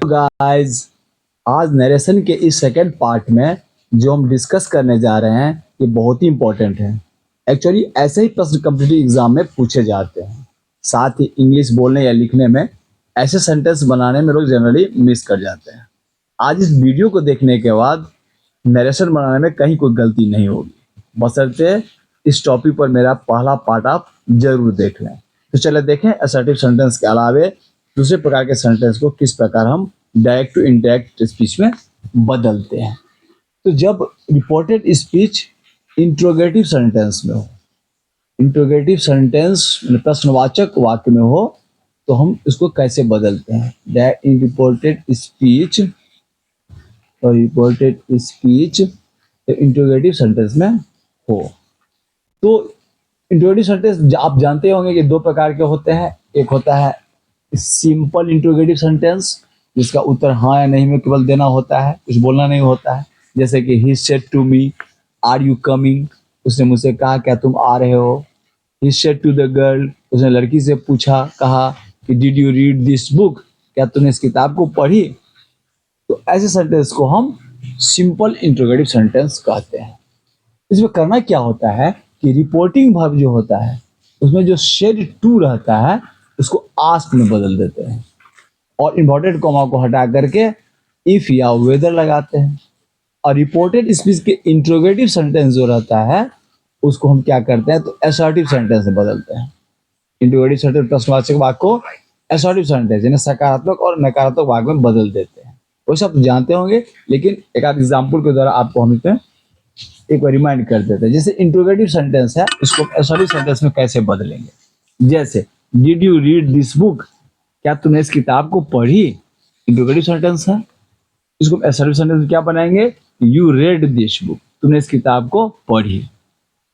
Guys, आज narration के इस सेकंड पार्ट में जो हम डिस्कस करने जा रहे हैं ये बहुत ही इंपॉर्टेंट है। एक्चुअली ऐसे ही प्रश्न कॉम्पिटिटिव एग्जाम में पूछे जाते हैं। साथ ही इंग्लिश बोलने या लिखने में ऐसे सेंटेंस बनाने में लोग जनरली मिस कर जाते हैं। आज इस वीडियो को देखने के बाद नरेशन बनाने में कहीं कोई गलती नहीं होगी, बशर्ते इस टॉपिक पर मेरा पहला पार्ट आप जरूर देख लें। तो चलिए देखें असर्टिव सेंटेंस के अलावे दूसरे प्रकार के सेंटेंस को किस प्रकार हम डायरेक्ट टू इनडायरेक्ट स्पीच में बदलते हैं। तो जब रिपोर्टेड स्पीच इंट्रोगेटिव सेंटेंस में हो, इंट्रोगेटिव सेंटेंस प्रश्नवाचक वाक्य में हो, तो हम इसको कैसे बदलते हैं। इन रिपोर्टेड स्पीच और रिपोर्टेड स्पीच इंट्रोगेटिव सेंटेंस में हो, तो इंट्रोगेटिव सेंटेंस आप जानते होंगे कि दो प्रकार के होते हैं। एक होता है सिंपल इंट्रोगेटिव सेंटेंस, जिसका उत्तर हाँ या नहीं में केवल देना होता है, कुछ बोलना नहीं होता है। जैसे कि he said to me are you coming, उसने मुझसे कहा क्या तुम आ रहे हो। He said to the girl, उसने लड़की से पूछा कहा कि did you read this book, क्या तुमने इस किताब को पढ़ी। तो ऐसे सेंटेंस को हम सिंपल इंट्रोगेटिव सेंटेंस कहते हैं। इसमें करना क्या होता है कि रिपोर्टिंग वर्ब जो होता है उसमें जो सेड टू रहता है उसको आस्क में बदल देते हैं और इन्वर्टेड कॉमा को हटा करके इफ या वेदर लगाते हैं। और रिपोर्टेड स्पीच के इंट्रोगेटिव सेंटेंस जो रहता है उसको हम क्या करते हैं तो असर्टिव सेंटेंस में बदलते हैं। इंट्रोगेटिव सेंटेंस प्रश्नवाचक वाक्य को असर्टिव सेंटेंस यानी सकारात्मक और नकारात्मक वाक्य में बदल देते हैं। वो सब जानते होंगे, लेकिन एक आध एग्जाम्पल के द्वारा आपको हम इसमें एक बार रिमाइंड कर देते हैं। जैसे इंट्रोगेटिव सेंटेंस है, इसको असर्टिव सेंटेंस में कैसे बदलेंगे। जैसे did you read this book, क्या तुमने इस किताब को पढ़ी। इंट्रोगेटिव सेंटेंस है, इसको असर्टिव सेंटेंस में क्या बनाएंगे, यू रेड दिस बुक, तुमने इस किताब को पढ़ी।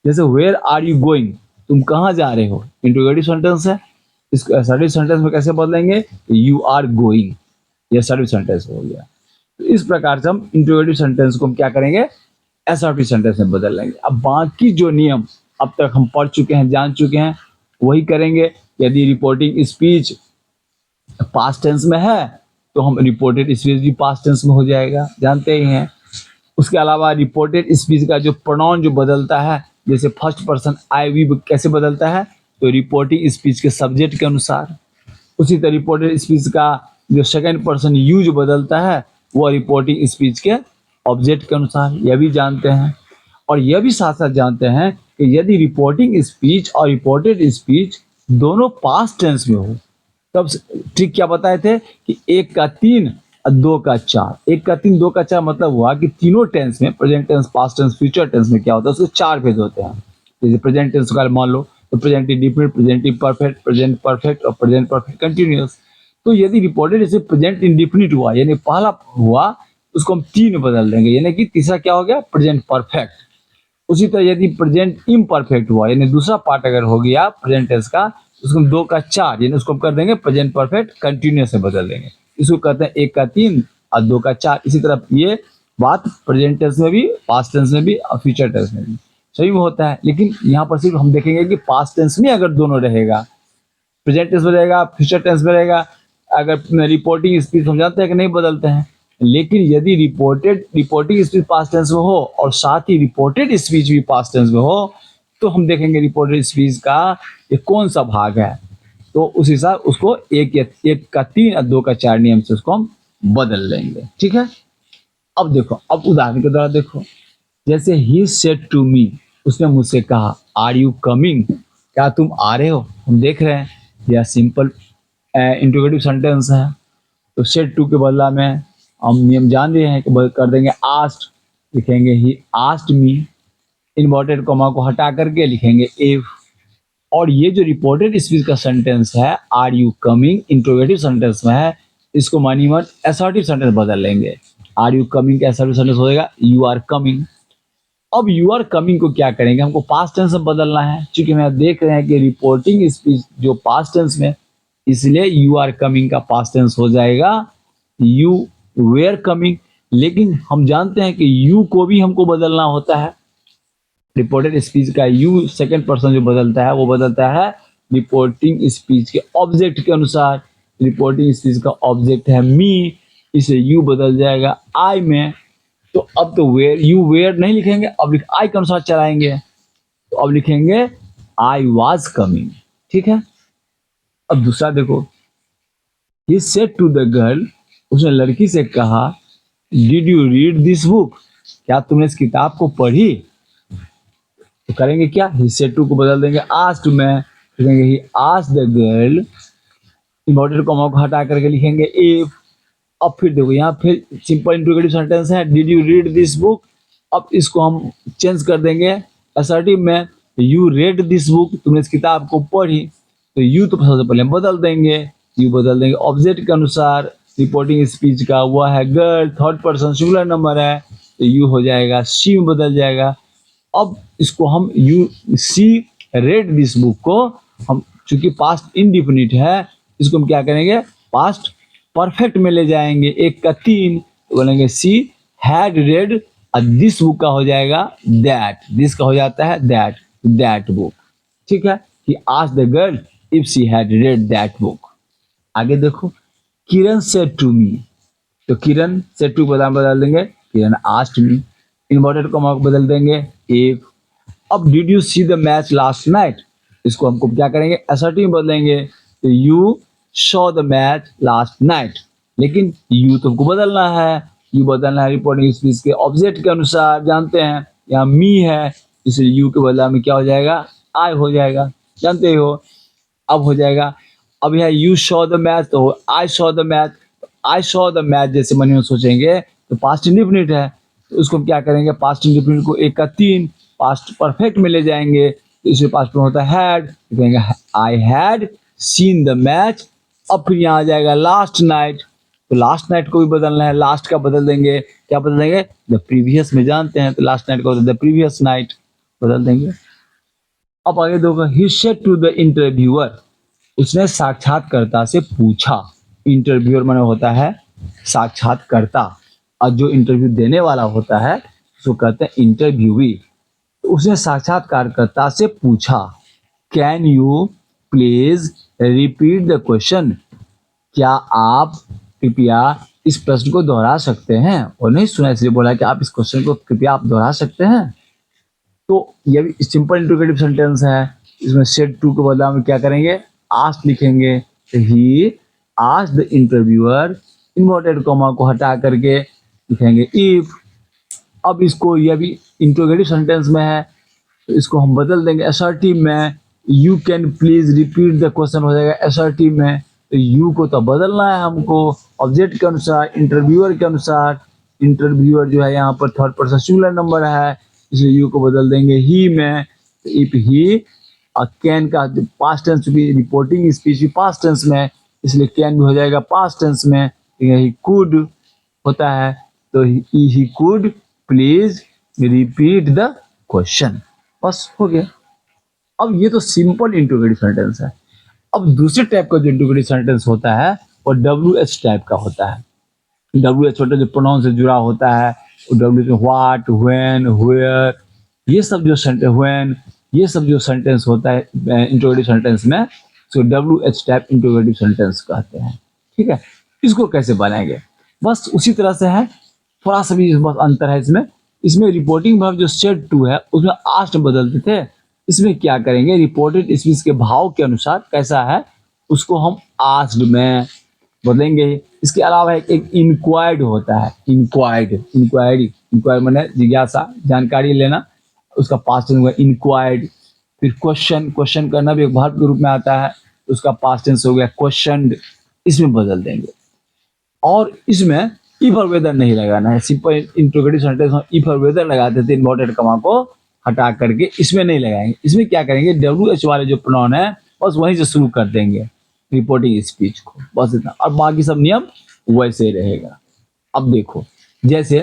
जैसे वेयर आर यू गोइंग, तुम कहाँ जा रहे हो। इंट्रोगेटिव सेंटेंस है, इसको असर्टिव सेंटेंस में कैसे बदलेंगे, यू आर गोइंग, ये असर्टिव सेंटेंस हो गया। तो इस प्रकार से हम इंट्रोगेटिव सेंटेंस को हम क्या करेंगे, असर्टिव सेंटेंस में बदल लेंगे। अब बाकी जो नियम अब तक हम पढ़ चुके हैं, जान चुके हैं, वही करेंगे। यदि रिपोर्टिंग स्पीच पास्ट टेंस में है तो हम रिपोर्टेड स्पीच भी पास्ट टेंस में हो जाएगा, जानते ही हैं। उसके अलावा रिपोर्टेड स्पीच का जो प्रोनाउन जो बदलता है, जैसे फर्स्ट पर्सन आई वी कैसे बदलता है, तो रिपोर्टिंग स्पीच के सब्जेक्ट के अनुसार। उसी तरह रिपोर्टेड स्पीच का जो सेकंड पर्सन यू जो बदलता है वो रिपोर्टिंग स्पीच के ऑब्जेक्ट के अनुसार, यह भी जानते हैं। और यह भी साथ साथ जानते हैं कि यदि रिपोर्टिंग स्पीच और रिपोर्टेड स्पीच दोनों पास्ट टेंस में हो, तब ट्रिक क्या बताए थे कि 1 का 3 और 2 का 4। 1 का 3 2 का 4 मतलब हुआ कि तीनों टेंस में, present tense, past tense, future tense में क्या होता है, उसके 4 फेज होते हैं। जैसे प्रेजेंट टेंस का मान लो तो present indefinite, present imperfect, present perfect और प्रेजेंट परफेक्ट कंटिन्यूअस। तो यदि रिपोर्टेड जैसे प्रेजेंट इंडिफिनिट हुआ यानी पहला हुआ, उसको हम 3 में बदल देंगे, यानी कि तीसरा क्या हो गया, प्रेजेंट परफेक्ट। उसी तरह यदि प्रेजेंट इम्परफेक्ट हुआ यानी दूसरा पार्ट अगर हो गया प्रेजेंट टेंस का, उसको हम 2 का 4 यानी उसको हम कर देंगे प्रेजेंट परफेक्ट कंटिन्यूअस से बदल देंगे। इसको कहते हैं 1 का 3 और 2 का 4। इसी तरह ये बात प्रेजेंट टेंस में भी, पास्ट टेंस में भी और फ्यूचर टेंस में भी सही में होता है। लेकिन यहाँ पर सिर्फ हम देखेंगे कि पास्ट टेंस में अगर दोनों रहेगा, प्रेजेंट टेंस में रहेगा, फ्यूचर टेंस में रहेगा, अगर रिपोर्टिंग स्पीच हम जानते हैं कि नहीं बदलते हैं। लेकिन यदि रिपोर्टिंग स्पीच पास्ट टेंस में हो और साथ ही रिपोर्टेड स्पीच भी पास्ट टेंस में हो, तो हम देखेंगे रिपोर्टेड स्पीच का ये कौन सा भाग है। तो उस हिसाब उसको 1 का 3 और 2 का 4 नियम से उसको हम बदल लेंगे, ठीक है। अब देखो, अब उदाहरण के द्वारा देखो। जैसे ही सेड टू मी, उसने मुझसे कहा आर यू कमिंग, क्या तुम आ रहे हो। हम देख रहे हैं यह सिंपल इंट्रोगेटिव सेंटेंस है, तो सेड टू के बदला में हम नियम जान रहे हैं कि कर देंगे आस्क्ड, लिखेंगे he asked me, inverted comma को हटा करके लिखेंगे इफ। और ये जो रिपोर्टेड स्पीच का सेंटेंस है are you coming interrogative sentence में है, इसको मानी मत असर्टिव सेंटेंस बदल लेंगे। आर यू कमिंग का असर्टिव सेंटेंस हो जाएगा यू आर कमिंग। अब यू आर कमिंग को क्या करेंगे, हमको पास्ट टेंस में बदलना है, क्योंकि हम देख रहे हैं कि रिपोर्टिंग स्पीच जो पास्ट टेंस में, इसलिए यू आर कमिंग का पास्ट टेंस हो जाएगा यू वेयर कमिंग। लेकिन हम जानते हैं कि यू को भी हमको बदलना होता है। रिपोर्टेड स्पीच का यू सेकंड पर्सन जो बदलता है वो बदलता है रिपोर्टिंग स्पीच के ऑब्जेक्ट के अनुसार। रिपोर्टिंग स्पीच का ऑब्जेक्ट है मी, इसे यू बदल जाएगा आई में। तो अब तो वेयर, यू वेयर नहीं लिखेंगे, अब आई के अनुसार चलाएंगे। तो अब लिखेंगे आई वॉज कमिंग। ठीक है। अब दूसरा देखो, he said to the girl, उसने लड़की से कहा, did you read this book, क्या तुमने इस किताब को पढ़ी। तो करेंगे क्या, ही सेड टू को बदल देंगे आस्क्ड में, लिखेंगे he asked the girl, inverted comma को हटा करके लिखेंगे इफ। अब फिर देखो यहाँ फिर सिंपल इंट्रोगेटिव सेंटेंस है, did you read this book. अब इसको हम चेंज कर देंगे असर्टिव में, यू रेड दिस बुक, तुमने इस किताब को पढ़ी। तो यू तो सबसे पहले बदल देंगे, यू बदल देंगे ऑब्जेक्ट के अनुसार। रिपोर्टिंग स्पीच का हुआ है girl, third person singular number है, तो यू हो जाएगा शी में बदल जाएगा। अब इसको हम you see read this book को हम चूंकि पास्ट इंडिफिनिट है, इसको हम क्या करेंगे, पास्ट परफेक्ट में ले जाएंगे, एक का तीन, तो बोलेंगे she had read, this book का हो जाएगा दैट, दिस का हो जाता है दैट बुक। ठीक है। कि asked the girl if she had read that book. आगे देखो, किरण सेड टू मी, तो किरण सेड टू बदल देंगे, किरण आस्क्ड मी, इन्वर्टेड कॉमा को बदल देंगे इफ। अब did you see the match last night, इसको हमको क्या करेंगे, असर्टिव में बदलेंगे, तो you show the match last night. लेकिन यू तुमको बदलना है, यू बदलना है रिपोर्टिंग स्पीच के ऑब्जेक्ट के अनुसार, जानते हैं यहाँ मी है, इसलिए यू के बदला में क्या हो जाएगा, आई हो जाएगा, जानते हो। अब हो जाएगा, अब यह यू शो द मैच, तो I show the match, I show the match जैसे मन में सोचेंगे तो पास्ट इंडिफिनिट है, तो उसको हम क्या करेंगे, पास्ट इंडिफिनिट को एक का तीन पास्ट परफेक्ट में ले जाएंगे, तो इसमें पास्ट में होता है हैड, कहेंगे I had seen the match. अब फिर यहाँ आ जाएगा लास्ट नाइट, तो लास्ट नाइट को भी बदलना है, लास्ट का बदल देंगे, क्या बदल देंगे, द प्रीवियस में जानते हैं, तो लास्ट नाइट को द प्रीवियस नाइट बदल देंगे। अब आगे देखो, he said to the interviewer, उसने साक्षात्कर्ता से पूछा। इंटरव्यूअर माने होता है साक्षात्कर्ता, और जो इंटरव्यू देने वाला होता है उसको कहते हैं इंटरव्यूवी। तो उसने साक्षात्कारकर्ता से पूछा, can you please repeat the question, क्या आप कृपया इस प्रश्न को दोहरा सकते हैं। और नहीं सुना इसलिए बोला कि आप इस क्वेश्चन को कृपया आप दोहरा सकते हैं। तो ये भी सिंपल इंट्रोगेटिव सेंटेंस है, इसमें सेड टू के बदले हम क्या करेंगे, आस्क लिखेंगे। He asked the interviewer, inverted comma को हटा करके लिखेंगे इफ। अब इसको यह भी इंट्रोगेटिव सेंटेंस में है, तो इसको हम बदल देंगे असर्टिव में, you can please repeat the question हो जाएगा असर्टिव में। तो यू को तो बदलना है हमको ऑब्जेक्ट के अनुसार, इंटरव्यूअर के अनुसार। इंटरव्यूअर जो है यहाँ पर थर्ड पर्सन सिंगुलर नंबर है, इसलिए यू को बदल देंगे ही में। तो इफ ही, कैन का पास्ट टेंस भी, रिपोर्टिंग स्पीच भी पास्ट टेंस में, इसलिए कैन भी हो जाएगा पास्ट टेंस में। ही कुड होता है, तो he could please repeat the question, बस हो गया। अब ये तो सिंपल इंट्रोगेटिव सेंटेंस है। अब दूसरे टाइप का जो इंट्रोगेटिव सेंटेंस होता है वो WH टाइप का होता है। WH होता है जो प्रोनाउन से जुड़ा होता है, WH व्हाट, व्हेन, वेयर, ये सब जो सेंटेंस, व्हेन, ये सब जो सेंटेंस होता है इंट्रोगेटिव सेंटेंस में, तो WH टाइप इंट्रोगेटिव सेंटेंस कहते हैं। ठीक है। इसको कैसे बनाएंगे, बस उसी तरह से है, थोड़ा सा भी बस अंतर है इसमें। इसमें रिपोर्टिंग वर्ब जो सेड टू है उसमें आस्ट बदलते थे, इसमें क्या करेंगे, रिपोर्टेड स्पीच के भाव के अनुसार कैसा है उसको हम आस्क्ड में बदलेंगे। इसके अलावा एक इंक्वायर्ड होता है, इंक्वायरी माने जिज्ञासा, जानकारी लेना, उसका पास्ट टेंस हुआ इंक्वायर्ड। फिर क्वेश्चन करना भी एक वर्ब के रूप में आता है, उसका पास्ट टेंस हो गया क्वेश्चनड, इसमें बदल देंगे। और इसमें इफ और वेदर नहीं लगाना है, सिंपल इंट्रोगेटिव सेंटेंस में इफ और वेदर लगाते थे इन्वर्टेड कॉमा को हटा करके, इसमें नहीं लगाएंगे। इसमें क्या करेंगे, WH वाले जो प्रोनाउन है बस वहीं से शुरू कर देंगे रिपोर्टिंग स्पीच को, बस इतना, और बाकी सब नियम वैसे रहेगा। अब देखो, जैसे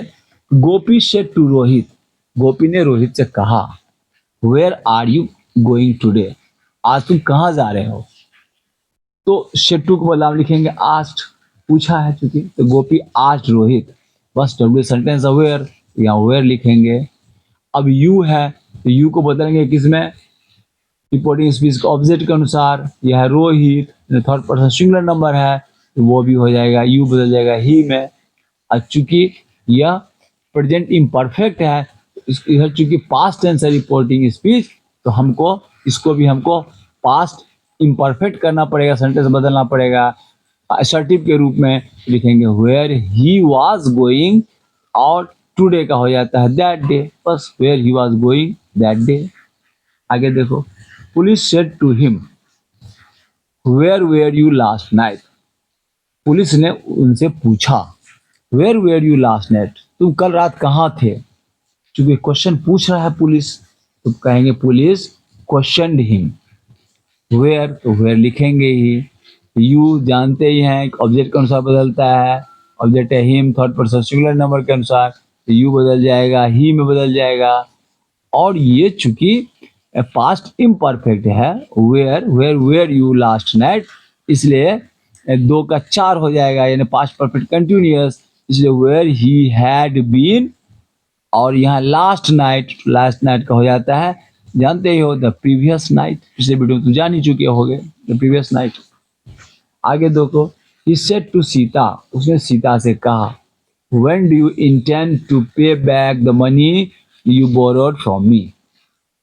गोपी सेड टू रोहित, गोपी ने रोहित से कहा, where are you going today, आज तुम कहाँ जा रहे हो। तो सेड टू को बदला लिखेंगे आस्क्ड, पूछा है चूंकि, तो गोपी आस्क्ड रोहित, बस WH सेंटेंस वेयर, यहाँ वेयर लिखेंगे। अब यू है तो यू को बदलेंगे किसमें, रिपोर्टिंग स्पीच के ऑब्जेक्ट के अनुसार, यह है Rohit, third person singular number है, तो वो भी हो जाएगा, यू बदल जाएगा ही में। और चूंकि यह प्रेजेंट इम्परफेक्ट है, इधर चूंकि पास्ट टेंस है रिपोर्टिंग स्पीच, तो हमको इसको भी हमको पास्ट इम्परफेक्ट करना पड़ेगा, सेंटेंस बदलना पड़ेगा। असर्टिव के रूप में लिखेंगे वेयर ही वॉज गोइंग, और टुडे का हो जाता है दैट डे, बस where he was going that day. आगे देखो, police said to him where were you last night. Police ने उनसे पूछा where were you last night, तुम कल रात कहाँ थे। क्योंकि क्वेश्चन पूछ रहा है पुलिस, तो कहेंगे पुलिस क्वेश्चनड हिम। वेयर तो वेयर लिखेंगे ही, यू जानते ही हैं ऑब्जेक्ट के अनुसार बदलता है, ऑब्जेक्ट है him, third person singular number के अनुसार, तो यू बदल जाएगा, ही में बदल जाएगा। और ये चूंकि पास्ट इम्परफेक्ट है, where were were you last night, इसलिए 2 का 4 हो जाएगा, यानी पास्ट परफेक्ट कंटिन्यूअस, इसलिए वेयर ही हैड बीन। और यहाँ लास्ट नाइट का हो जाता है, जानते ही हो, द प्रीवियस नाइट, पिछले वीडियो में तो जान ही चुके होगे, द प्रीवियस नाइट। आगे देखो, ही सेड टू सीता, उसने सीता से कहा when do you intend to pay back the money you borrowed from me.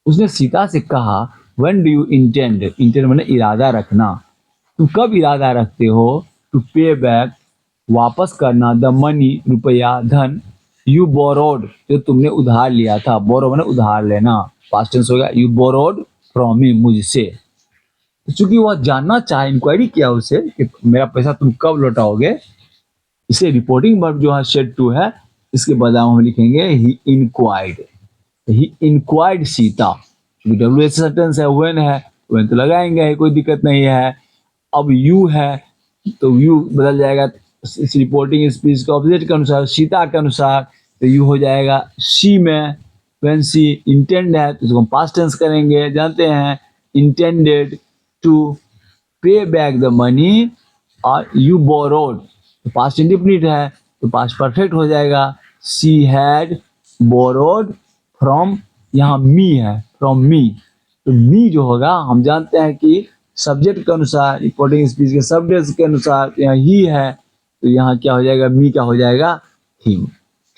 उसने सीता से कहा व्हेन डू यू इंटेंड माने इरादा रखना, तुम कब इरादा रखते हो, टू पे बैक वापस करना, द मनी रुपया धन, यू बोरोड जो तुमने उधार लिया था, बोरो माने उधार लेना, पास्ट टेंस होगा, यू बोरोड फ्रॉम मी मुझसे। चूंकि वह जानना चाहे, इंक्वायरी किया उसे कि मेरा पैसा तुम कब लौटाओगे, इसलिए रिपोर्टिंग वर्ब जो है सेड टू है, इसके बदले हम लिखेंगे he inquired Sita. W H sentence है, व्हेन तो लगाएंगे, कोई दिक्कत नहीं है। अब यू है तो यू बदल जाएगा इस रिपोर्टिंग स्पीच के ऑब्जेक्ट के अनुसार, सीता के अनुसार, तो यू हो जाएगा शी में। व्हेन शी इंटेंड है तो इसको हम पास्ट टेंस करेंगे, जानते हैं, intended to pay back the money, और यू बोरोड तो पास्ट इंडिफिनिट है तो पास्ट परफेक्ट हो जाएगा, शी हैड बोरोड फ्रॉम, यहाँ मी है, फ्रॉम मी, तो मी जो होगा हम जानते हैं कि सब्जेक्ट के अनुसार, रिपोर्टिंग स्पीच के सब्जेक्ट के अनुसार यहाँ ही है, तो यहाँ क्या हो जाएगा, मी क्या हो जाएगा, हिम।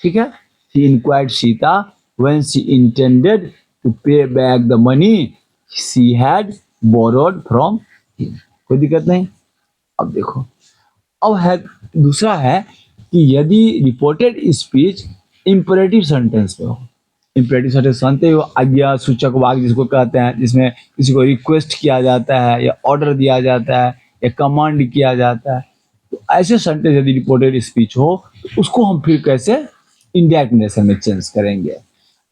ठीक है, he inquired Sita when she intended to pay back the money she had borrowed from him, कोई दिक्कत नहीं। अब देखो, अब है दूसरा है कि यदि रिपोर्टेड स्पीच इंपरेटिव सेंटेंस में हो, इंपरेटिव सेंटेंस जानते हो, आज्ञा सूचक वाक्य जिसको कहते हैं, जिसमें किसी को रिक्वेस्ट किया जाता है या ऑर्डर दिया जाता है या कमांड किया जाता है, तो ऐसे सेंटेंस यदि रिपोर्टेड स्पीच हो तो उसको हम फिर कैसे इंडायरेक्ट नेशन में चेंज करेंगे।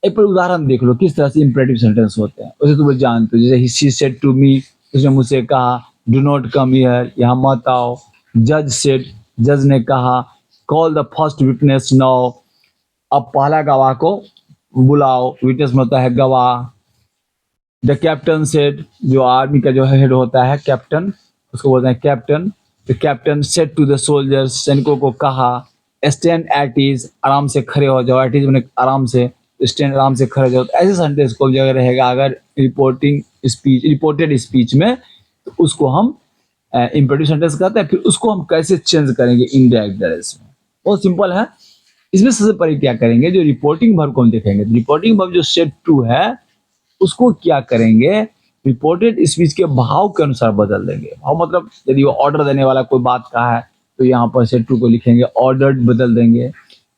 एक पर उदाहरण देख लो किस तरह से इंपरेटिव सेंटेंस होते हैं, वैसे तुम जानते हो, जैसे शी सेड टू मी, उसने मुझसे कहा डू नॉट कम हियर, यहाँ मत आओ। जज सेड, जज ने कहा, call the first witness now, अब पहला गवाह को बुलाओ, विटनेस में होता है गवाह। द कैप्टन सेड, जो आर्मी का जो हेड होता है कैप्टन, उसको बोलते हैं captain. The captain said to the soldiers, सैनिकों को कहा, स्टैंड एट इज, आराम से खड़े हो जाओ, एट इज मैंने आराम से, स्टैंड आराम से खड़े हो जाओ। तो ऐसे सेंटेंस को जगह रहेगा अगर रिपोर्टेड स्पीच में, तो उसको हम इंपरेटिव सेंटेंस कहते हैं। फिर उसको हम कैसे चेंज करेंगे इंडायरेक्ट डायरेक्शन में, बहुत सिंपल है। इसमें सबसे पहले क्या करेंगे, जो रिपोर्टिंग वर्ब को हम देखेंगे, तो रिपोर्टिंग वर्ब जो सेड टू है उसको क्या करेंगे, रिपोर्टेड स्पीच के भाव के अनुसार बदल देंगे। भाव मतलब यदि वो ऑर्डर देने वाला कोई बात कहा है तो यहाँ पर सेड टू को लिखेंगे ऑर्डर्ड बदल देंगे।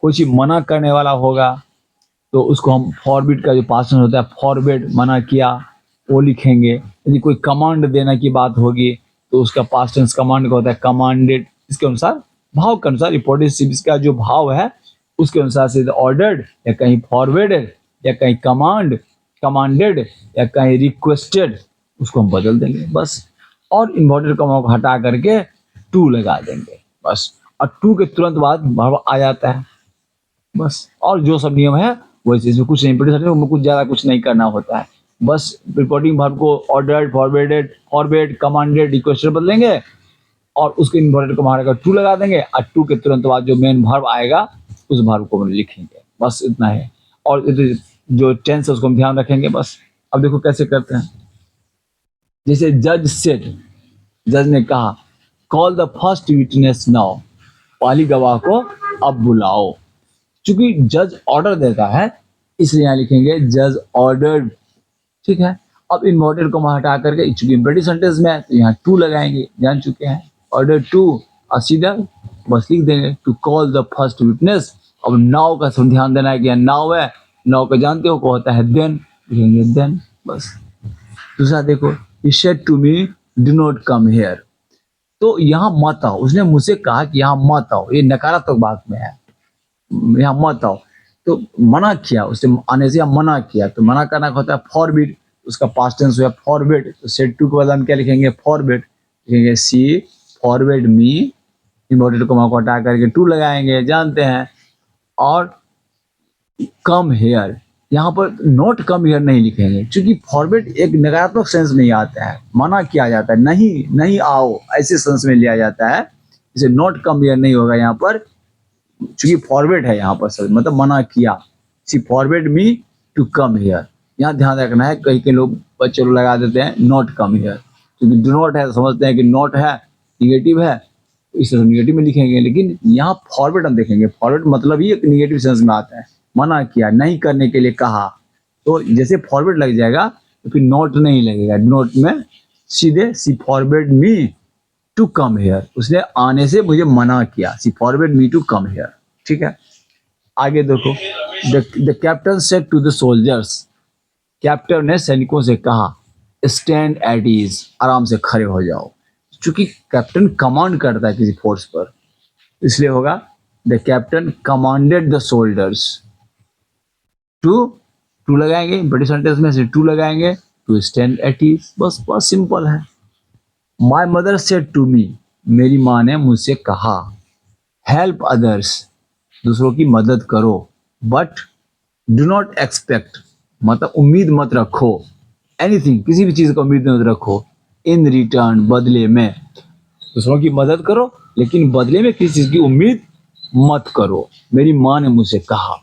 कोई चीज मना करने वाला होगा तो उसको हम फॉरबिड का जो पास्ट टेंस होता है, फॉरबिड मना किया, वो लिखेंगे। यदि कोई कमांड देने की बात होगी तो उसका पास्ट टेंस कमांड का होता है कमांडेड। इसके अनुसार, भाव के अनुसार, रिपोर्टेड स्पीच का जो भाव है उसके अनुसार से ऑर्डर्ड या कहीं फॉरवर्डेड या कहीं कमांडेड या कहीं रिक्वेस्टेड, उसको हम बदल देंगे बस। और इन्वर्टेड कॉमा को हटा करके टू लगा देंगे बस, और टू के तुरंत बाद वर्ब आ जाता है बस। और जो सब नियम है वैसे, इसमें कुछ नहीं, कुछ ज़्यादा कुछ नहीं करना होता है, बस रिपोर्टिंग वर्ब को ordered, forwarded, forward, commanded, requested बदलेंगे और उसके इन्वर्टेड कॉमा हटा कर टू लगा देंगे, और टू के तुरंत बाद जो मेन वर्ब आएगा उस वर्ब को हम लिखेंगे, बस इतना है। और जो टेंस है उसको हम ध्यान रखेंगे बस। अब देखो कैसे करते हैं, जैसे जज सेड, जज ने कहा, call the first witness now, पहली गवाह को अब बुलाओ। चूंकि जज ऑर्डर देता है इसलिए यहाँ लिखेंगे जज ऑर्डर्ड। ठीक है, अब इन्वर्टेड को हटा करके, चूंकि इम्पेरेटिव सेंटेंस में है तो यहाँ टू लगाएंगे, जान चुके हैं। ऑर्डर टू और सीधा बस लिख देंगे to call the first witness. अब नाउ का ध्यान देना है कि नाउ है, नाउ का जानते हो क्या होता है, देन, लिखेंगे देन बस। दूसरा देखो, he said to me do not come here। तो यहाँ मत आओ, उसने मुझसे कहा कि यहाँ मत आओ, ये नकारात्मक बात में है, यहाँ मत आओ। तो मना किया, उससे आने से मना किया, तो मना करना होता है फॉरबिड, उसका पास्ट टेंस हुआ फॉरबिड। तो सेड टू के बदले हम क्या लिखेंगे, फॉरबिड, लिखेंगे सी फॉरबिड मी, इन्वर्टेड कोमा को हटा करके टू लगाएंगे, जानते हैं। और कम हेयर, यहाँ पर नॉट कम हेयर नहीं लिखेंगे, क्योंकि फॉरबिड एक नकारात्मक सेंस में आता है, मना किया जाता है, नहीं नहीं आओ ऐसे सेंस में लिया जाता है, इसे नॉट कम हेयर नहीं होगा यहाँ पर, चूंकि फॉरवर्ड है यहाँ पर सब, मतलब मना किया। She forbade me to come here, यहाँ ध्यान रखना है, कहीं के लोग बच्चे लोग लगा देते हैं नॉट कम हियर, क्योंकि डू नॉट है, समझते हैं कि नॉट है निगेटिव है, तो इस तरह निगेटिव में लिखेंगे। लेकिन यहाँ फॉरवर्ड हम देखेंगे, फॉरवर्ड मतलब ही एक निगेटिव सेंस में आता है, मना किया, नहीं करने के लिए कहा, तो जैसे फॉरवर्ड लग जाएगा तो फिर नॉट नहीं लगेगा, नॉट में सीधे she forbade me to come here, उसने आने से मुझे मना किया, she forbade me to come here. ठीक है, आगे देखो, the captain said to the soldiers, captain ने सैनिकों से कहा स्टैंड एट ईज, आराम से खड़े हो जाओ। चूंकि कैप्टन कमांड करता है किसी फोर्स पर, इसलिए होगा the captain commanded the soldiers to लगाएंगे, ब्रिटिश सेंटेंस में से टू लगाएंगे, टू स्टैंड एट ईज, बस बहुत सिंपल है। My mother said to me, मेरी माँ ने मुझसे कहा हेल्प अदर्स, दूसरों की मदद करो, बट डू नॉट एक्सपेक्ट, मतलब उम्मीद मत रखो, एनीथिंग, किसी भी चीज़ का उम्मीद मत रखो, इन रिटर्न, बदले में, दूसरों की मदद करो लेकिन बदले में किसी चीज़ की उम्मीद मत करो, मेरी माँ ने मुझसे कहा।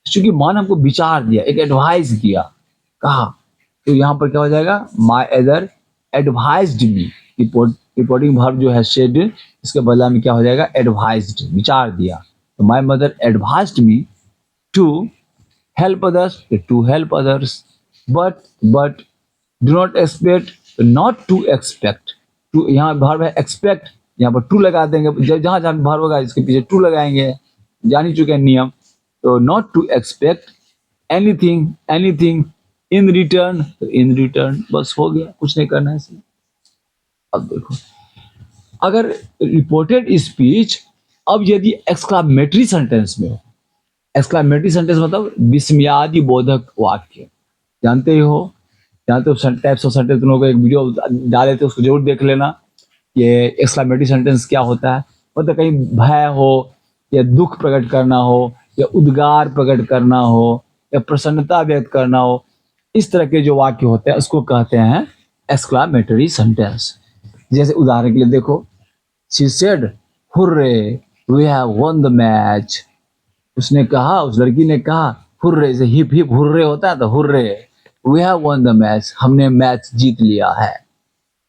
क्योंकि माँ ने हमको विचार दिया, एक एडवाइस दिया, कहा, तो यहाँ पर क्या हो जाएगा, my other advised me, reporting verb जो है शेड, इसके बदला में क्या हो जाएगा, एडवाइज्ड, विचार दिया। तो my mother advised me to help others, to help others, but do not expect, not to expect, to यहाँ वर्ब है एक्सपेक्ट, यहाँ पर टू लगा देंगे, जहाँ जहाँ वर्ब होगा इसके पीछे टू लगाएंगे, जान ही चुके हैं नियम। तो not to expect anything in return, तो इन रिटर्न बस हो गया, कुछ नहीं करना है इसमें। अब देखो, अगर रिपोर्टेड स्पीच, अब यदि एक्सक्लामेटरी सेंटेंस में हो, एक्सक्लामेटरी सेंटेंस मतलब विस्मयादि बोधक वाक्य, जानते हो टाइप्स ऑफ सेंटेंस, तुम लोग एक वीडियो डाले थे, उसको जरूर देख लेना। ये एक्सक्लामेटरी सेंटेंस क्या होता है, मतलब कहीं भय हो या दुख प्रकट करना हो या उद्गार प्रकट करना हो या प्रसन्नता व्यक्त करना हो, इस तरह के जो वाक्य होते हैं उसको कहते हैं एक्सक्लामेटरी सेंटेंस। जैसे उदाहरण के लिए देखो, she said hurray we have won the match, उसने कहा, उस लड़की ने कहा हुर्रे, से हिप हिप हुर्रे होता है, तो hurray we have won the match, हमने मैच जीत लिया है।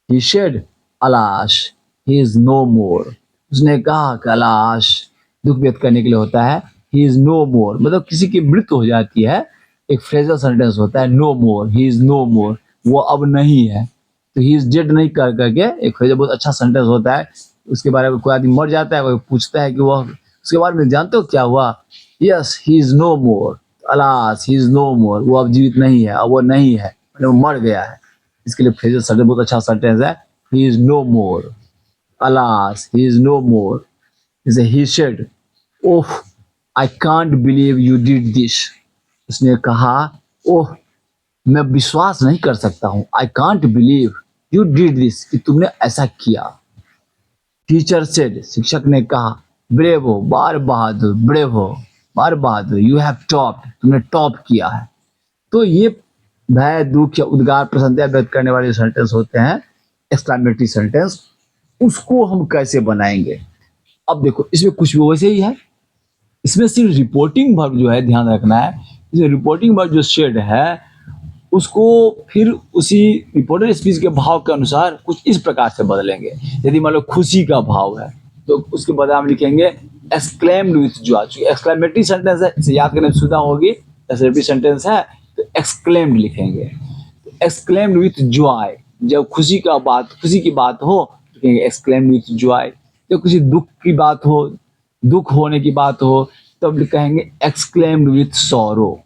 He said alas he is no more, उसने कहा कि अलाश, दुख व्यक्त करने के लिए होता है, ही इज नो मोर, मतलब किसी की मृत्यु हो जाती है, एक फ्रेजल सेंटेंस होता है no more, he is no more, वो अब नहीं है, तो ही इज डेड नहीं कर करके एक फ्रेजल बहुत अच्छा सेंटेंस होता है। उसके बारे में कोई आदमी मर जाता है, कोई पूछता है कि वह उसके बारे में जानते हो क्या हुआ, yes he is no more, alas he is no more, वो अब जीवित नहीं है, अब वो नहीं है, मतलब वो मर गया है। इसके लिए फ्रेजल सेंटेंस बहुत अच्छा सेंटेंस है, he is no more, alas he is no more. जैसे he said oh I can't believe you did this, उसने कहा ओह मैं विश्वास नहीं कर सकता हूँ, I can't believe you did this, कि तुमने ऐसा किया। टीचर सेड, शिक्षक ने कहा ब्रेवो, बार बहादुर, ब्रेवो बार बहादुर, यू हैव टॉप्ड, तुमने टॉप किया है। तो ये भय, दुख या उद्गार, प्रसन्नता व्यक्त करने वाले सेंटेंस होते हैं एक्सक्लामेटरी सेंटेंस। उसको हम कैसे बनाएंगे, अब देखो इसमें कुछ भी वैसे ही है, इसमें सिर्फ रिपोर्टिंग वर्ब जो है ध्यान रखना है, इसमें रिपोर्टिंग वर्ब जो शेड है उसको फिर उसी रिपोर्टेड स्पीच के भाव के अनुसार कुछ इस प्रकार से बदलेंगे। यदि मान लो खुशी का भाव है तो उसके बाद हम लिखेंगे exclaimed with Joy. Exclamatory sentence है, इसे याद करने में सुविधा होगी। एक्सक्लेमेटरी सेंटेंस है तो एक्सक्लेम्ड लिखेंगे। एक्सक्लेम्ड विथ जॉय, जब खुशी की बात हो तो कहेंगे एक्सक्लेम्ड विथ जॉय। जब किसी दुख की बात हो, दुख होने की बात हो, तब कहेंगे एक्सक्लेम्ड विथ सॉरो।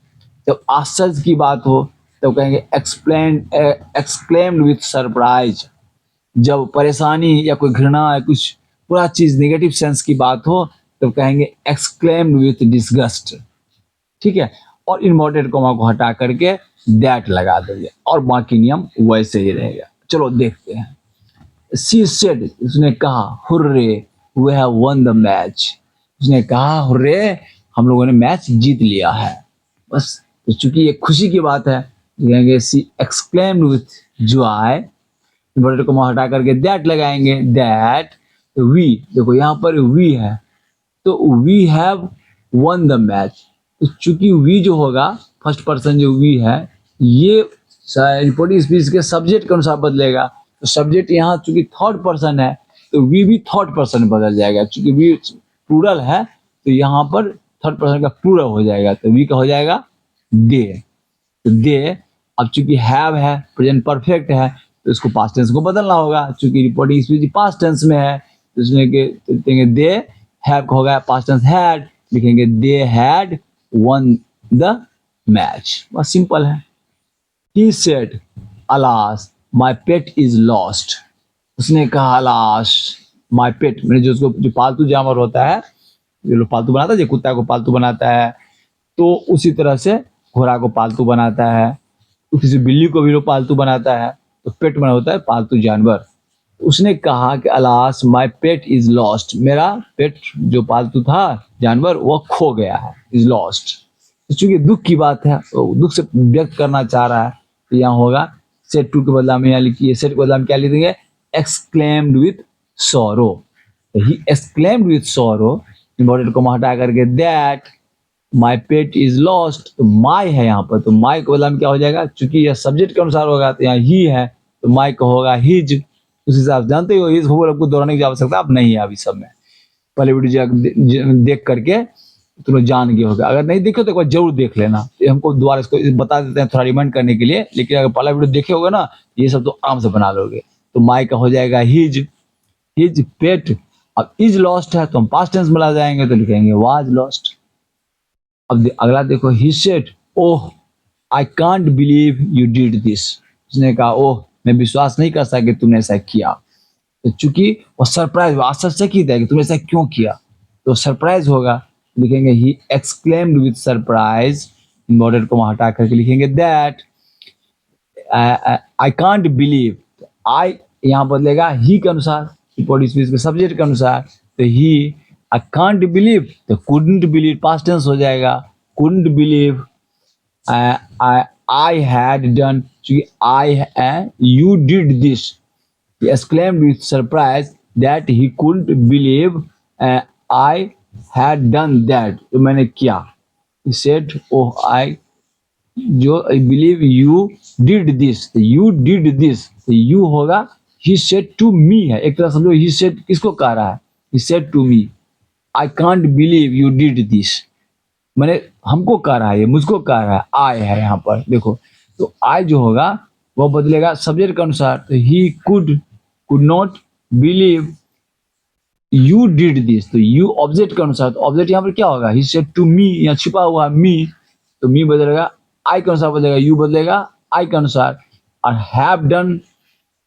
जब आश्चर्य की बात हो तब कहेंगे एक्सक्लेम्ड विथ सरप्राइज। जब परेशानी या कोई घृणा या कुछ बुरा चीज नेगेटिव सेंस की बात हो तब कहेंगे एक्सक्लेम्ड विथ डिसगस्ट। ठीक है, और इन्वर्टेड कोमा को हटा करके दैट लगा देंगे और बाकी नियम वैसे ही रहेगा। चलो देखते हैं। शी सेड, उसने कहा, hurray we have won the match. उसने कहा हुर्रे, हम लोगों ने मैच जीत लिया है। बस, तो चूंकि ये खुशी की बात है, कहेंगे she exclaimed with Joy, inverted coma हटा करके दैट लगाएंगे। दैट वी, देखो यहाँ पर वी है तो we have won the match. तो चूंकि वी जो होगा, फर्स्ट पर्सन जो वी है, ये रिपोर्टिंग स्पीच के सब्जेक्ट के अनुसार बदलेगा। तो सब्जेक्ट यहाँ चूंकि थर्ड पर्सन है तो वी भी थर्ड पर्सन बदल जाएगा। चूंकि वी प्लूरल है तो यहाँ पर थर्ड पर्सन का प्लूरल हो जाएगा, तो वी का हो जाएगा दे। तो दे, अब चूंकि हैव है, प्रेजेंट परफेक्ट है, तो इसको पास्ट टेंस को बदलना होगा। चूंकि रिपोर्टिंग स्पीच पास्ट टेंस में है तो इसमें लिखेंगे दे हैव का होगा पास्ट टेंस हैड, लिखेंगे they had one the match. बस सिंपल है। He said alas my pet is lost. उसने कहा अलास माय पेट, मैंने जो पालतू जानवर होता है, जो लोग पालतू बनाता है, जो कुत्ता को पालतू बनाता है, तो उसी तरह से घोड़ा को पालतू बनाता है, किसी बिल्ली को भी लोग पालतू बनाता है, तो पेट बना होता है पालतू जानवर। उसने कहा कि alas my pet is lost, मेरा पेट जो पालतू था जानवर वो खो गया है, इज लॉस्ट। तो चूंकि दुख की बात है तो दुख से व्यक्त करना चाह रहा है, तो यहाँ होगा सेड टू के बदला में, यहाँ लिखिए सेड के बदला में क्या लिख देंगे, exclaimed with sorrow. He exclaimed with sorrow, important को हटा करके that my pet is lost, तो माई है यहाँ पर, तो माई के बदला में क्या हो जाएगा, चूंकि यह सब्जेक्ट के अनुसार होगा तो यहाँ ही है तो माई का होगा हिज। उस हिसाब से जानते हो इस हो आपको दोहराने की आवश्यकता अब नहीं है अभी सब में। पहले वीडियो देख करके तुम लोग जान गए होगा, अगर नहीं देखे तो एक बार जरूर देख लेना। हमको दोबारा इसको बता देते हैं थोड़ा रिमाइंड करने के लिए, लेकिन अगर पहला वीडियो देखे होगा ना ये सब तो आराम से बना लोगे। तो माई का हो जाएगा हिज, हिज पेट। अब इज लॉस्ट है तो हम पास्ट टेंस में ला जाएंगे तो लिखेंगे वाज लॉस्ट। अब अगला देखो, he said oh I can't believe you did this. उसने कहा ओह मैं विश्वास नहीं कर सकता कि तुमने ऐसा किया। तो चूंकि वो सरप्राइज, वो आश्चर्यचकित है कि तुमने ऐसा क्यों किया, तो सरप्राइज होगा, लिखेंगे he exclaimed with surprise, inverted को हटा करके लिखेंगे दैट आई कांट बिलीव। आई यहाँ बदलेगा ही के अनुसार, रिपोर्ट स्पीच के सब्जेक्ट के अनुसार, तो ही आई कांट बिलीव तो कुडंट बिलीव पास्ट टेंस हो जाएगा, couldn't believe I had done, चूंकि I you did this, he exclaimed with surprise that he couldn't believe I had done that, तो मैंने किया। he said oh I जो I believe you did this, तो you did this, तो you होगा he said to me है, एक तरह समझो he said किसको कह रहा है, he said to me I can't believe you did this, मैंने हमको कह रहा है, ये मुझको कह रहा है, I है यहाँ पर देखो। तो I जो होगा वो बदलेगा सब्जेक्ट के अनुसार, तो he could not believe you did this, तो यू ऑब्जेक्ट के अनुसार, तो ऑब्जेक्ट यहाँ पर क्या होगा, ही सेड टू मी, यहाँ छिपा हुआ मी, तो मी बदलेगा आई के अनुसार बदलेगा, यू बदलेगा आई के अनुसार। और have done,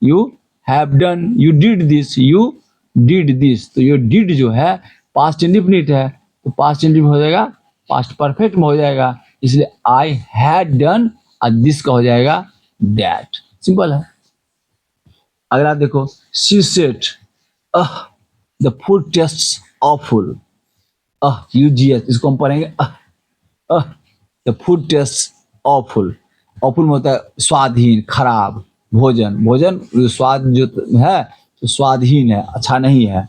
you have done, you did this, you did this, तो ये डिड जो है पास्ट इंडिफिनिट है, तो पास्ट इंडिफिनिट हो जाएगा पास्ट परफेक्ट में हो जाएगा, इसलिए आई हैड डन और दिस का हो जाएगा दैट। सिंपल है। अगला देखो, she said the food tastes awful, यूजीएस, इसको हम पढ़ेंगे the food tastes awful. Awful में होता है स्वादहीन, खराब भोजन, भोजन स्वाद जो है तो स्वादहीन है, अच्छा नहीं है।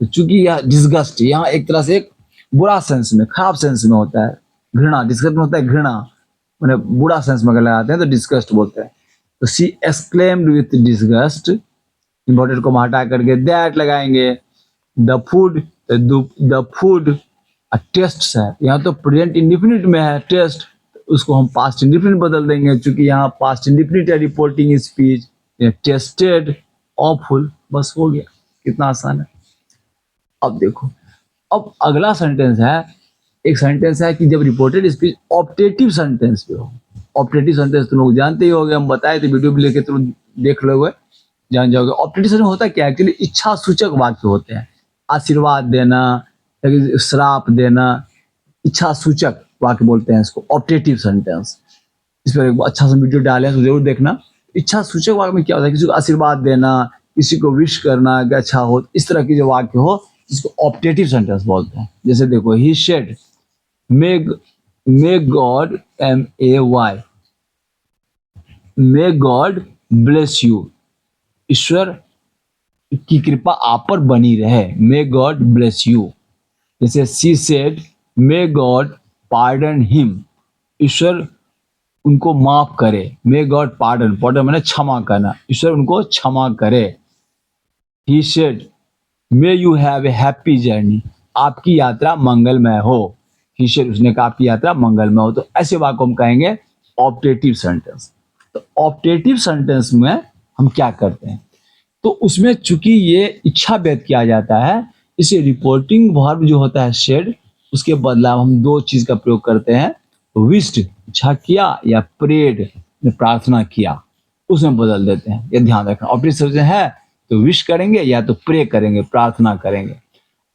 तो चूंकि यह डिस्गस्ट यहाँ एक तरह से एक बुरा सेंस में, खराब सेंस में होता है, घृणा, डिस्गस्ट में होता है घृणा, मैंने बुरा सेंस में अगर लगाते हैं तो डिस्गस्ट बोलते हैं। तो she exclaimed with disgust, important को हटा करके दैट लगाएंगे। The food, the food taste है, यहाँ तो प्रेजेंट इंडेफिनिट में है टेस्ट, उसको हम पास्ट इंडेफिनिट बदल देंगे, क्योंकि यहाँ पास्ट इंडेफिनिट है रिपोर्टिंग स्पीच, टेस्टेड ऑफुल, बस हो गया। कितना आसान है। अब देखो, अब अगला सेंटेंस है, एक सेंटेंस है कि जब रिपोर्टेड स्पीच ऑप्टेटिव सेंटेंस पे हो। ऑप्टेटिव सेंटेंस तुम लोग जानते ही होगे, हम बताए थे, वीडियो भी लेके तुम देख लोगे, जान जाओगे। ऑप्टेटिव सेंटेंस होता क्या है, एक्चुअली इच्छा सूचक वाक्य होते हैं। आशीर्वाद देना, श्राप देना, इच्छा सूचक वाक्य बोलते हैं इसको, ऑप्टेटिव सेंटेंस। इस पर एक अच्छा सा वीडियो डाले हैं तो जरूर देखना। इच्छा सूचक वाक्य में क्या होता है, किसी को आशीर्वाद देना, किसी को विश करना कि अच्छा हो, इस तरह की जो वाक्य हो इसको ऑप्टेटिव सेंटेंस बोलते हैं। जैसे देखो, he said may God MAY, may God bless you, ईश्वर की कृपा आप पर बनी रहे, मे गॉड ब्लेस यू। जैसे she said may God pardon him, ईश्वर उनको माफ करे, मे गॉड पार्डन, पार्डन मैंने क्षमा करना, ईश्वर उनको क्षमा करे। ही said may you have a happy journey, आपकी यात्रा मंगलमय हो। ही सेड, उसने कहा आपकी यात्रा मंगलमय हो। तो ऐसे वाक्य हम कहेंगे ऑप्टेटिव सेंटेंस। तो ऑप्टेटिव सेंटेंस में हम क्या करते हैं, तो उसमें चूंकि ये इच्छा व्यक्त किया जाता है, इसे रिपोर्टिंग वर्ब जो होता है सेड, उसके बदला हम दो चीज का प्रयोग करते हैं, विश्ड इच्छा किया, या प्रेड प्रार्थना किया, उसमें बदल देते हैं। ये ध्यान रखना, ऑप्टेटिव सेंटेंस है तो विश करेंगे या तो प्रे करेंगे, प्रार्थना करेंगे,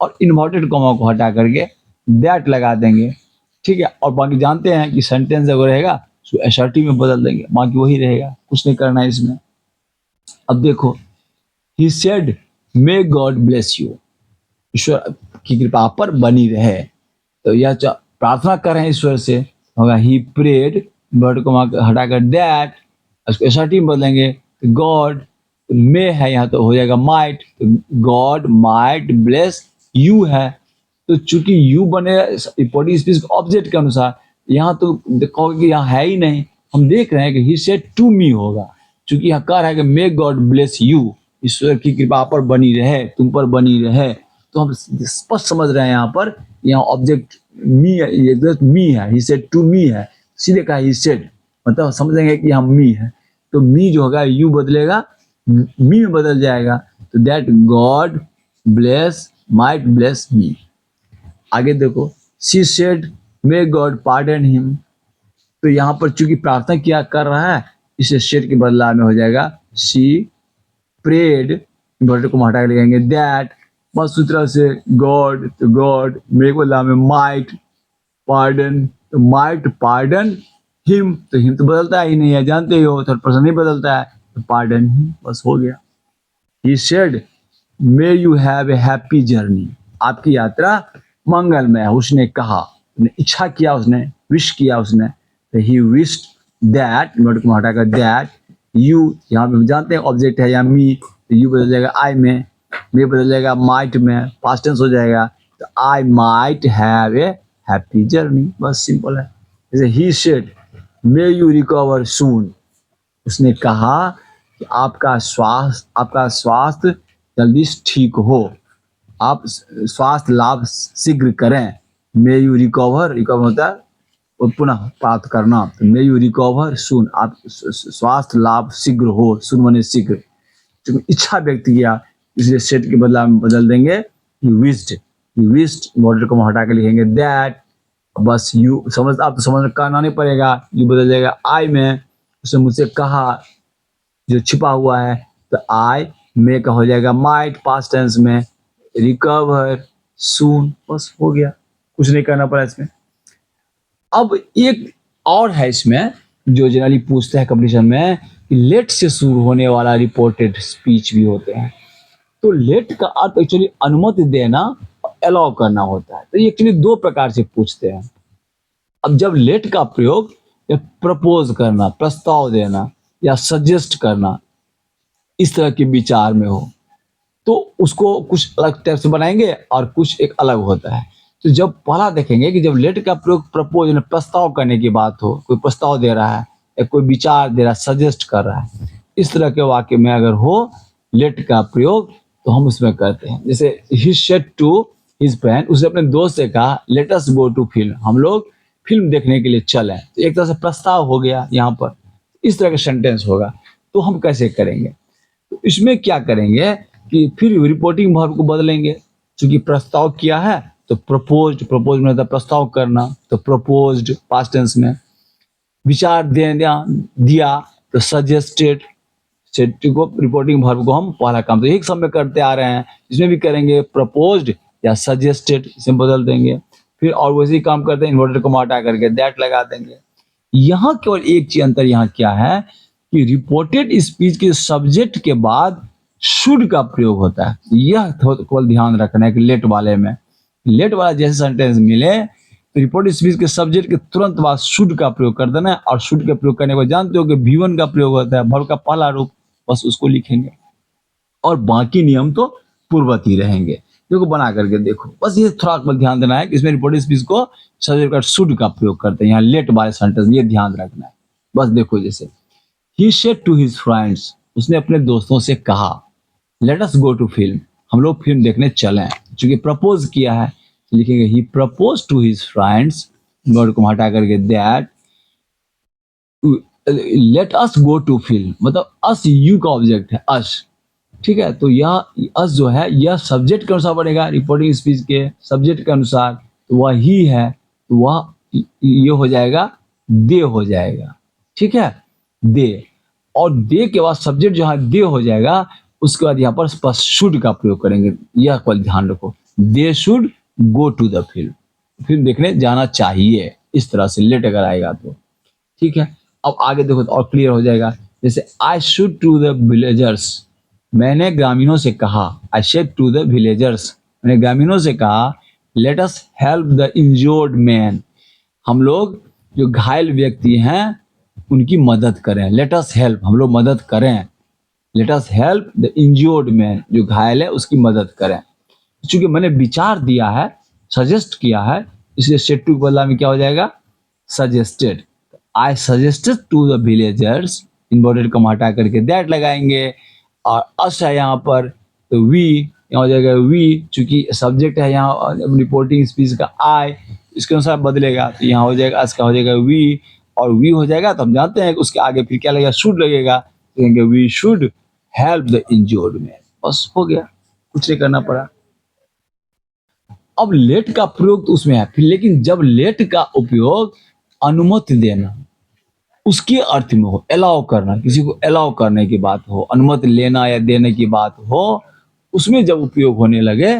और इन्वर्टेड कॉमा को हटा करके दैट लगा देंगे, ठीक है। और बाकी जानते हैं कि सेंटेंस अगर रहेगा तो असर्टिव में बदल देंगे, बाकी वही रहेगा, कुछ नहीं करना है इसमें। अब देखो, he said may God bless you, ईश्वर की कृपा आप पर बनी रहे, तो यह प्रार्थना कर रहे हैं ईश्वर से, होगा ही प्रेड, वर्ड को हटाकर दैट, उसको असर्टिव में बदलेंगे, गॉड मे है यहाँ तो हो जाएगा माइट, तो गॉड माइट ब्लेस यू है। तो चूंकि यू बने रिपोर्टिंग स्पीच ऑब्जेक्ट के अनुसार, यहाँ तो कहोगे कि यहाँ है ही नहीं, हम देख रहे हैं कि ही सेड टू मी होगा, चूंकि यहाँ कह रहा है कि मे गॉड ब्लेस यू, ईश्वर की कृपा आप पर बनी रहे, तुम पर बनी रहे, तो हम स्पष्ट समझ रहे हैं यहाँ पर, यहाँ ऑब्जेक्ट मी है, ही सेड टू मी है, सीधे कहा ही सेड, मतलब समझेंगे कि यहाँ मी है, तो मी जो होगा यू बदलेगा, मी में बदल जाएगा, तो that God bless might bless me. आगे देखो, she said may God pardon him, तो यहाँ पर चूंकि प्रार्थना किया कर रहा है, इसे सेड के बदला में हो जाएगा शी प्रेड, इन्वर्टेड को हटा के लिखेंगे दैट, बस उसी तरह से गॉड, तो गॉड, मे के बदला में माइट, पार्डन, तो माइट पार्डन हिम, तो हिम तो बदलता ही नहीं है, जानते ही हो, थर्ड पर्सन नहीं बदलता है, तो पार्डन हिम, बस हो गया। ही said may you have a happy journey, आपकी यात्रा मंगलमय है, उसने कहा, इच्छा किया उसने, विश किया उसने, तो ही विश्ड दैट, वर्ड को हटाकर दैट यू, यहाँ पे जानते हैं ऑब्जेक्ट है या मी, तो यू बदल जाएगा आई में, मे बदल जाएगा माइट में, पास्ट टेंस हो जाएगा, तो I might have a happy journey, बस सिंपल है। जैसे he said may you recover soon, उसने कहा कि आपका स्वास्थ्य जल्दी ठीक हो, आप स्वास्थ्य लाभ शीघ्र करें। मे यू रिकवर होता है और पुनः प्राप्त करना, तो मे यू रिकवर सून, आप स्वास्थ्य लाभ शीघ्र हो, सून माने शीघ्र, क्योंकि इच्छा व्यक्त किया, इसलिए सेट के बदला में बदल देंगे यू विश्ड, वर्ड को हटा के लिखेंगे दैट, बस यू समझ, आप तो समझ करना नहीं पड़ेगा, यू बदल जाएगा आई में, उसने मुझसे कहा जो छिपा हुआ है, तो आई मे का हो जाएगा माइट पास्ट टेंस में, रिकवर सून, बस हो गया, कुछ नहीं करना पड़ा इसमें। अब एक और है इसमें जो जनरली पूछते हैं कंपटीशन में, कि लेट से शुरू होने वाला रिपोर्टेड स्पीच भी होते हैं, तो लेट का अर्थ एक्चुअली अनुमति देना, अलाउ करना होता है, तो ये एक्चुअली दो प्रकार से पूछते हैं। अब जब लेट का प्रयोग प्रपोज करना, प्रस्ताव देना या सजेस्ट करना, इस तरह के विचार में हो, तो उसको कुछ अलग टाइप से बनाएंगे और कुछ एक अलग होता है। तो जब पहला देखेंगे कि जब लेट का प्रयोग प्रपोज यानी प्रस्ताव करने की बात हो, कोई प्रस्ताव दे रहा है या कोई विचार दे रहा है, सजेस्ट कर रहा है, इस तरह के वाक्य में अगर हो लेट का प्रयोग, तो हम उसमें करते हैं। जैसे he said to his friend, उसने अपने दोस्त से कहा let us go to film, हम लोग फिल्म देखने के लिए चलें। तो एक तरह से प्रस्ताव हो गया यहाँ पर, इस तरह का सेंटेंस होगा। तो हम कैसे करेंगे, तो इसमें क्या करेंगे कि फिर रिपोर्टिंग वर्ब को बदलेंगे। चूंकि प्रस्ताव किया है तो प्रपोज्ड, प्रपोज में मतलब प्रस्ताव करना, तो प्रपोज्ड पास्ट टेंस में। विचार देना, दिया, तो सजेस्टेड। को रिपोर्टिंग वर्ब को हम पहला काम तो एक सब में करते आ रहे हैं, इसमें भी करेंगे प्रपोज्ड या सजेस्टेड, इसे बदल देंगे। फिर और वैसे ही काम करते हैं, इन्वर्टेड को हटा करके दैट लगा देंगे। यहाँ केवल एक चीज अंतर यहाँ क्या है कि रिपोर्टेड स्पीच के सब्जेक्ट के बाद शुड का प्रयोग होता है। यह केवल ध्यान रखना है कि लेट वाले में, लेट वाला जैसे सेंटेंस मिले तो रिपोर्टेड स्पीच के सब्जेक्ट के तुरंत बाद शुड का प्रयोग कर देना है। और शुड के प्रयोग करने को जानते हो कि V1 का प्रयोग होता है, वर्ब का पहला रूप, बस उसको लिखेंगे और बाकी नियम तो पूर्ववत ही रहेंगे। देखो बना करके देखो, बस ये थोड़ा ध्यान देना है कि इसमें रिपोर्टेड स्पीच को सब्जेक्ट का शुड का प्रयोग करते हैं, यहाँ लेट वाले सेंटेंस में ये ध्यान रखना है। बस देखो जैसे he said to his friends, उसने अपने दोस्तों से कहा let us go to film, हम लोग फिल्म देखने चलें। चूंकि प्रपोज किया है तो लिखेंगे he propose to his friends, word को हटा करके that let us go to film, मतलब अस यू का ऑब्जेक्ट है अस, ठीक है। तो यह अस जो है यह सब्जेक्ट के अनुसार बनेगा, रिपोर्टिंग स्पीच के सब्जेक्ट के अनुसार, तो वह ही है, तो वह ये हो जाएगा दे हो जाएगा, ठीक है, दे। और दे के बाद सब्जेक्ट जहाँ दे हो जाएगा उसके बाद यहाँ पर स्पष्ट शुड का प्रयोग करेंगे। यह पर ध्यान रखो, they should go to the film, film देखने जाना चाहिए, इस तरह से लेट अगर आएगा तो, ठीक है। अब आगे देखो तो और क्लियर हो जाएगा। जैसे I should to the villagers, मैंने ग्रामीणों से कहा, I said to the villagers, मैंने ग्रामीणों से कहा let us help the injured man, हम लोग जो घायल व्यक्ति हैं उनकी मदद करें। लेट अस हेल्प, हम लोग मदद करें, late us help the injured man, जो घायल है उसकी मदद करें। चूंकि मैंने विचार दिया है, सजेस्ट किया है, इसलिए शेड टू के बदला में क्या हो जाएगा suggested. I suggested to the villagers, inverted को हटा करके दैट लगाएंगे। और अस है यहाँ पर तो वी, यहाँ हो जाएगा वी, चूंकि सब्जेक्ट है यहाँ रिपोर्टिंग स्पीच का आई, इसके अनुसार बदलेगा, तो यहाँ हो जाएगा अस का हो जाएगा वी, और वी हो जाएगा तो हम जानते हैं कि उसके आगे फिर क्या लगेगा शुड लगेगा, कहेंगे we should help the injured man, बस हो गया, कुछ नहीं करना पड़ा। अब लेट का प्रयोग तो उसमें है फिर, लेकिन जब लेट का उपयोग अनुमति देना उसके अर्थ में हो, अलाउ करना, किसी को अलाउ करने की बात हो, अनुमति लेना या देने की बात हो, उसमें जब उपयोग होने लगे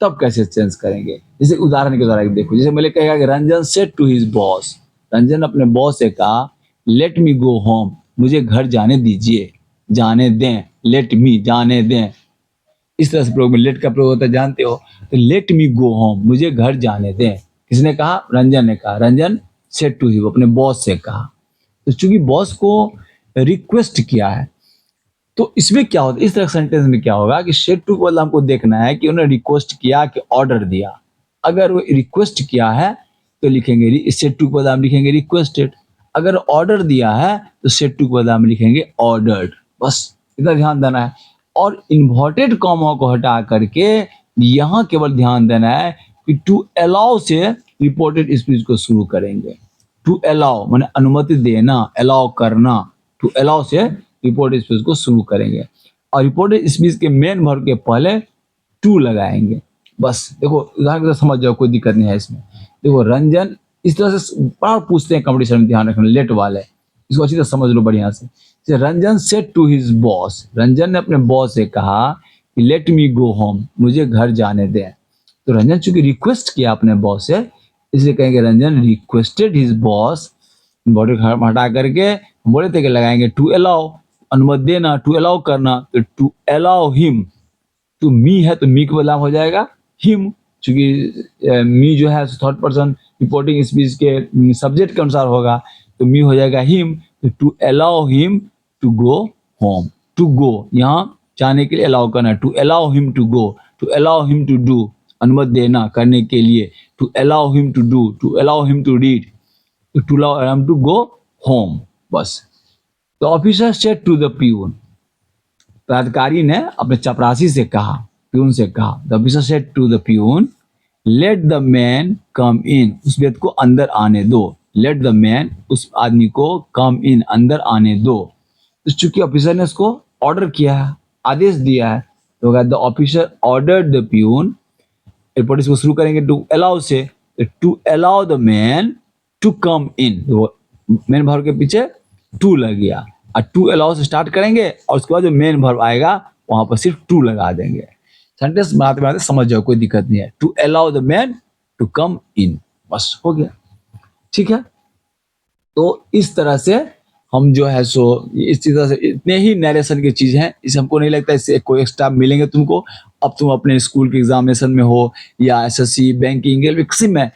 तब कैसे चेंज करेंगे। जैसे उदाहरण के द्वारा देखो, जैसे मैंने कहा कि Ranjan said to his boss, Ranjan अपने बॉस से कहा लेट मी गो होम, मुझे घर जाने दीजिए, जाने दें, लेट मी जाने दें, इस तरह से प्रयोग में लेट का प्रयोग होता है जानते हो। तो लेट मी गो होम, मुझे घर जाने दें, किसने कहा रंजन ने कहा, रंजन सेड टू हिज, अपने बॉस से कहा। तो चूंकि बॉस को रिक्वेस्ट किया है तो इसमें क्या होता है, इस तरह सेंटेंस में क्या होगा कि सेड टू को हमको देखना है कि उन्होंने रिक्वेस्ट किया कि ऑर्डर दिया। अगर वो रिक्वेस्ट किया है तो लिखेंगे सेड टू को हम लिखेंगे रिक्वेस्टेड, अगर ऑर्डर दिया है तो सेड टू को हम लिखेंगे ऑर्डर्ड, बस इतना ध्यान देना है। और इन्वर्टेड कॉमा को हटा करके यहाँ केवल ध्यान देना है कि टू अलाउ से रिपोर्टेड स्पीच को शुरू करेंगे। टू अलाउ माने अनुमति देना, अलाउ करना, टू अलाउ से रिपोर्टेड स्पीच को शुरू करेंगे। और रिपोर्टेड स्पीच के मेन वर्ब के पहले टू लगाएंगे, बस देखो उदाहरण से समझ जाओ, कोई दिक्कत नहीं है इसमें। देखो रंजन, इस तरह से बार पूछते हैं कंपटीशन में, ध्यान रखना लेट वाले, इसको अच्छी तरह समझ लो बढ़िया से। Ranjan said to his boss, Ranjan ने अपने बॉस से कहा कि लेट मी गो होम, मुझे घर जाने दें। तो रंजन चूंकि रिक्वेस्ट किया अपने बॉस से, इसलिए कहेंगे Ranjan requested his boss, body हटा करके बोले थे कि लगाएंगे टू अलाउ, अनुमति देना, टू अलाउ करना, तो टू अलाउ हिम, तो मी है तो मी के बदलाव हो जाएगा हिम, चूंकि मी जो है थर्ड पर्सन रिपोर्टिंग स्पीच के सब्जेक्ट के अनुसार होगा, तो मी हो जाएगा हिम, तो to allow him to go home, to go यहाँ जाने के लिए अलाउ करना, to allow him to go, to allow him to do, अनुमति देना करने के लिए, to allow him to do, to allow him to read, to allow him to go home, बस। तो officer said to the peon, प्राधिकारी ने अपने चपरासी से कहा, प्यून से कहा, the officer said to the peon let the man come in, उस व्यक्ति को अंदर आने दो। लेट द मैन, उस आदमी को कम इन, अंदर आने दो। तो चूंकि ऑफिसर ने उसको ऑर्डर किया है, आदेश दिया है, तो the officer ordered the peon, report इसको शुरू करेंगे टू अलाउ से, to allow the man to come in, main verb के पीछे टू लग गया, और टू अलाउ से स्टार्ट करेंगे और उसके बाद जो मेन वर्ब आएगा वहां पर सिर्फ टू लगा देंगे। सेंटेंस बनाते बनाते समझ जाओ, कोई दिक्कत नहीं है। To allow the man to come in, बस हो गया। ठीक है, तो इस तरह से हम जो है सो इस तरह से इतने ही नरेशन की चीज हैं, इसे हमको नहीं लगता इससे कोई एक्स्ट्रा मिलेंगे तुमको। अब तुम अपने स्कूल के एग्जामिनेशन में हो या एसएससी, बैंकिंग, रेलवे, किसी में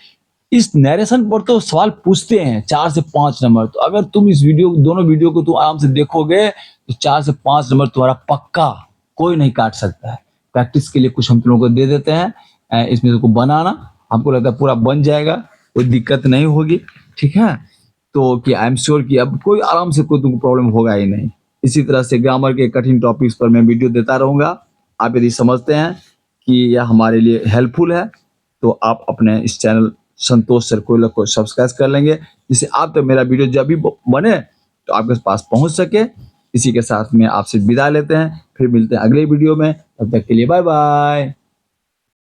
इस नरेशन पर तो सवाल पूछते हैं 4 से 5 नंबर। तो अगर तुम इस वीडियो, दोनों वीडियो को तुम आराम से देखोगे तो 4 से 5 नंबर तुम्हारा पक्का, कोई नहीं काट सकता है। प्रैक्टिस के लिए कुछ हम तुम लोगों को दे देते हैं, इसमें तुमको बनाना, हमको लगता है पूरा बन जाएगा, कोई दिक्कत नहीं होगी। ठीक है, तो कि आई एम श्योर कि अब कोई आराम से कोई तुमको प्रॉब्लम होगा ही नहीं। इसी तरह से ग्रामर के कठिन टॉपिक्स पर मैं वीडियो देता रहूंगा। आप यदि समझते हैं कि यह हमारे लिए हेल्पफुल है तो आप अपने इस चैनल संतोष सरकोला को सब्सक्राइब कर लेंगे, जिससे आप तक मेरा वीडियो जब भी बने तो आपके पास पहुंच सके। इसी के साथ में आपसे विदा लेते हैं, फिर मिलते हैं अगले वीडियो में, तब तक के लिए बाय बाय।